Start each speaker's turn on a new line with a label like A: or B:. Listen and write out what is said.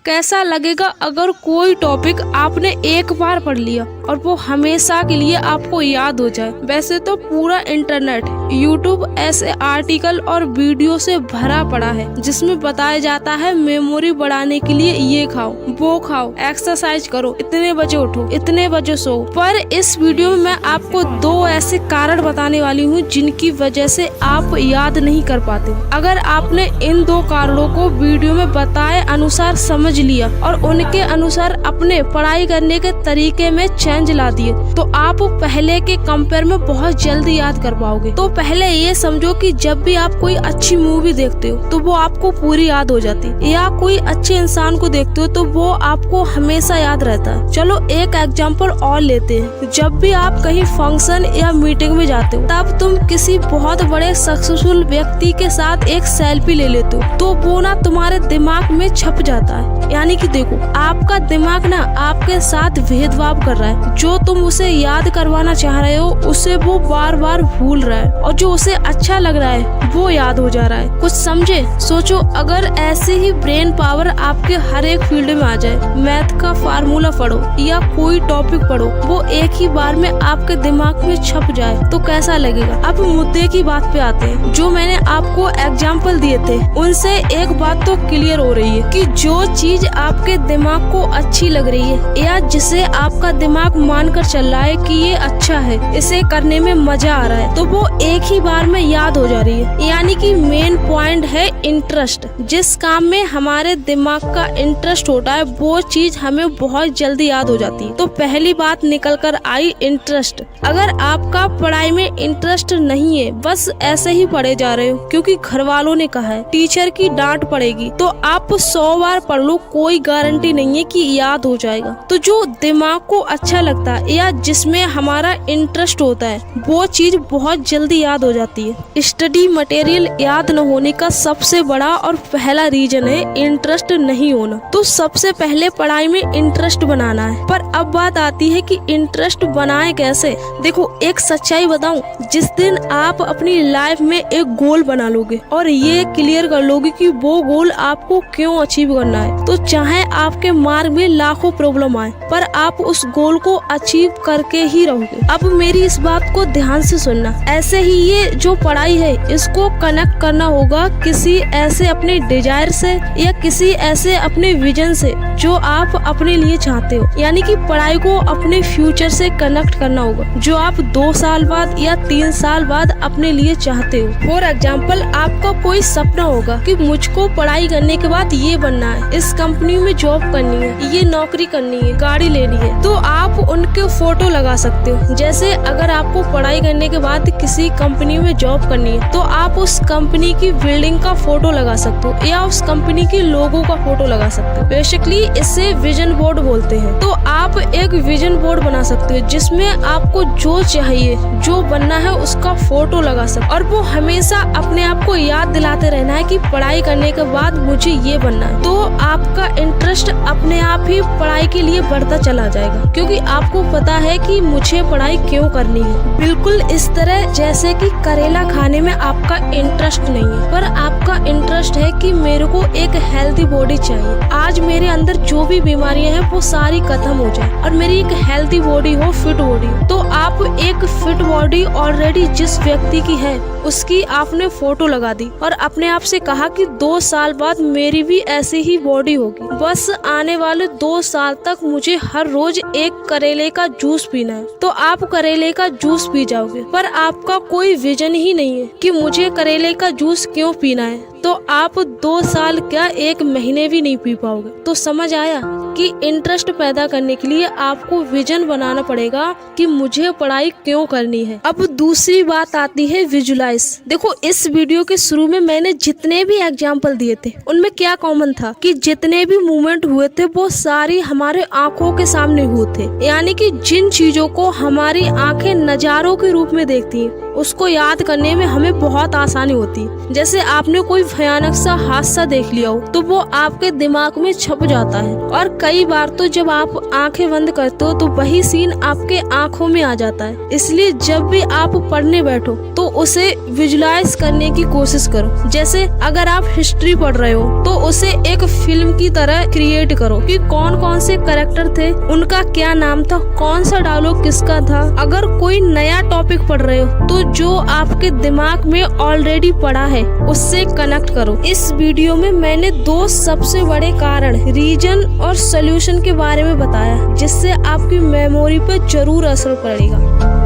A: कैसा लगेगा अगर कोई टॉपिक आपने एक बार पढ़ लिया और वो हमेशा के लिए आपको याद हो जाए। वैसे तो पूरा इंटरनेट, यूट्यूब ऐसे आर्टिकल और वीडियो से भरा पड़ा है जिसमें बताया जाता है मेमोरी बढ़ाने के लिए ये खाओ, वो खाओ, एक्सरसाइज करो, इतने बजे उठो, इतने बजे सो। पर इस वीडियो में मैं आपको दो ऐसे कारण बताने वाली हूँ जिनकी वजह से आप याद नहीं कर पाते। अगर आपने इन दो कारणों को वीडियो में बताए अनुसार समझ लिया और उनके अनुसार अपने पढ़ाई करने के तरीके में चेंज ला दिए तो आप पहले के कंपेयर में बहुत जल्दी याद कर पाओगे। तो पहले ये समझो कि जब भी आप कोई अच्छी मूवी देखते हो तो वो आपको पूरी याद हो जाती है, या कोई अच्छे इंसान को देखते हो तो वो आपको हमेशा याद रहता है। चलो एक एग्जाम्पल और लेते हैं। जब भी आप कहीं फंक्शन या मीटिंग में जाते हो तब तुम किसी बहुत बड़े सक्सेसफुल व्यक्ति के साथ एक सेल्फी ले लेते हो तो वो ना तुम्हारे दिमाग में छप जाता है। यानी कि देखो, आपका दिमाग ना आपके साथ भेदभाव कर रहा है। जो तुम उसे याद करवाना चाह रहे हो उसे वो बार बार भूल रहा है, और जो उसे अच्छा लग रहा है वो याद हो जा रहा है। कुछ समझे? सोचो अगर ऐसे ही ब्रेन पावर आपके हर एक फील्ड में आ जाए, मैथ का फार्मूला पढ़ो या कोई टॉपिक पढ़ो, वो एक ही बार में आपके दिमाग में छप जाए तो कैसा लगेगा। अब मुद्दे की बात पे आते हैं। जो मैंने आपको एग्जाम्पल दिए थे उनसे एक बात तो क्लियर हो रही है कि जो चीज आपके दिमाग को अच्छी लग रही है या जिसे आपका दिमाग मानकर चल रहा है कि ये अच्छा है, इसे करने में मजा आ रहा है, तो वो एक ही बार में याद हो जा रही है। यानी कि मेन पॉइंट है इंटरेस्ट। जिस काम में हमारे दिमाग का इंटरेस्ट होता है वो चीज हमें बहुत जल्दी याद हो जाती है। तो पहली बात निकल कर आई इंटरेस्ट। अगर आपका पढ़ाई में इंटरेस्ट नहीं है, बस ऐसे ही पढ़े जा रहे हो क्योंकि घर वालों ने कहा है, टीचर की डांट पड़ेगी, तो आप 100 बार पढ़ लो, कोई गारंटी नहीं है कि याद हो जाएगा। तो जो दिमाग को अच्छा लगता है या जिसमें हमारा इंटरेस्ट होता है वो चीज बहुत जल्दी याद हो जाती है। स्टडी मटेरियल याद न होने का सबसे बड़ा और पहला रीजन है इंटरेस्ट नहीं होना। तो सबसे पहले पढ़ाई में इंटरेस्ट बनाना है। पर अब बात आती है कि इंटरेस्ट बनाए कैसे। देखो, एक सच्चाई बताऊं, जिस दिन आप अपनी लाइफ में एक गोल बना लोगे और ये क्लियर कर लोगे कि वो गोल आपको क्यों अचीव करना है, तो चाहे आपके मार्ग में लाखों प्रॉब्लम आए पर आप उस गोल को अचीव करके ही रहोगे। अब मेरी इस बात को ध्यान से सुनना। ऐसे ही ये जो पढ़ाई है इसको कनेक्ट करना होगा किसी ऐसे अपने डिजायर से या किसी ऐसे अपने विजन से जो आप अपने लिए चाहते हो। यानी कि पढ़ाई को अपने फ्यूचर से कनेक्ट करना होगा जो आप 2 साल बाद या 3 साल बाद अपने लिए चाहते हो। फॉर एग्जाम्पल, आपका कोई सपना होगा कि मुझको पढ़ाई करने के बाद ये बनना है, इस कंपनी में जॉब करनी है, ये नौकरी करनी है, गाड़ी लेनी है, तो आप उनके फोटो लगा सकते हो। जैसे अगर आपको पढ़ाई करने के बाद किसी कंपनी में जॉब करनी है तो आप उस कंपनी की बिल्डिंग का फोटो लगा सकते हो या उस कंपनी के लोगो का फोटो लगा सकते हो। बेसिकली इसे विजन बोर्ड बोलते हैं। तो आप एक विजन बोर्ड बना सकते हो जिसमें आपको जो चाहिए, जो बनना है उसका फोटो लगा सकते, और वो हमेशा अपने आप को याद दिलाते रहना है कि पढ़ाई करने के बाद मुझे ये बनना है। तो आपका इंटरेस्ट अपने आप ही पढ़ाई के लिए बढ़ता चला जाएगा क्योंकि आपको पता है कि मुझे पढ़ाई क्यों करनी है। बिल्कुल इस तरह जैसे कि करेला खाने में आपका इंटरेस्ट नहीं है पर आपका इंटरेस्ट है कि मेरे को एक हेल्दी बॉडी चाहिए, आज मेरे अंदर जो भी बीमारियां हैं वो सारी खत्म हो जाए और मेरी एक हेल्दी बॉडी हो, फिट बॉडी हो। तो आप एक फिट बॉडी ऑलरेडी जिस व्यक्ति की है उसकी आपने फोटो लगा दी और अपने आप से कहा कि 2 साल बाद मेरी भी ऐसी ही बॉडी होगी। बस आने वाले 2 साल तक मुझे हर रोज एक करेले का जूस पीना है, तो आप करेले का जूस पी जाओगे। पर आपका कोई विजन ही नहीं है कि मुझे करेले का जूस क्यों पीना है, तो आप 2 साल क्या 1 महीने भी नहीं पी पाओगे। तो समझ आया कि इंटरेस्ट पैदा करने के लिए आपको विजन बनाना पड़ेगा कि मुझे पढ़ाई क्यों करनी है। अब दूसरी बात आती है विजुलाइज। देखो, इस वीडियो के शुरू में मैंने जितने भी एग्जाम्पल दिए थे उनमें क्या कॉमन था कि जितने भी मूवमेंट हुए थे वो सारी हमारे आंखों के सामने हुए थे। यानी कि जिन चीजों को हमारी आंखें नजारों के रूप में देखती हैं उसको याद करने में हमें बहुत आसानी होती है। जैसे आपने कोई भयानक सा हादसा देख लिया हो तो वो आपके दिमाग में छप जाता है। और कई बार तो जब आप आंखें बंद करते हो तो वही सीन आपके आंखों में आ जाता है। इसलिए जब भी आप पढ़ने बैठो तो उसे विजुलाइज करने की कोशिश करो। जैसे अगर आप हिस्ट्री पढ़ रहे हो तो उसे एक फिल्म की तरह क्रिएट करो कि कौन कौन से कैरेक्टर थे, उनका क्या नाम था, कौन सा डायलॉग किसका था। अगर कोई नया टॉपिक पढ़ रहे हो तो जो आपके दिमाग में ऑलरेडी पढ़ा है उससे कनेक्ट करो। इस वीडियो में मैंने 2 सबसे बड़े कारण, रीजन और सोल्यूशन के बारे में बताया जिससे आपकी मेमोरी पे जरूर असर पड़ेगा।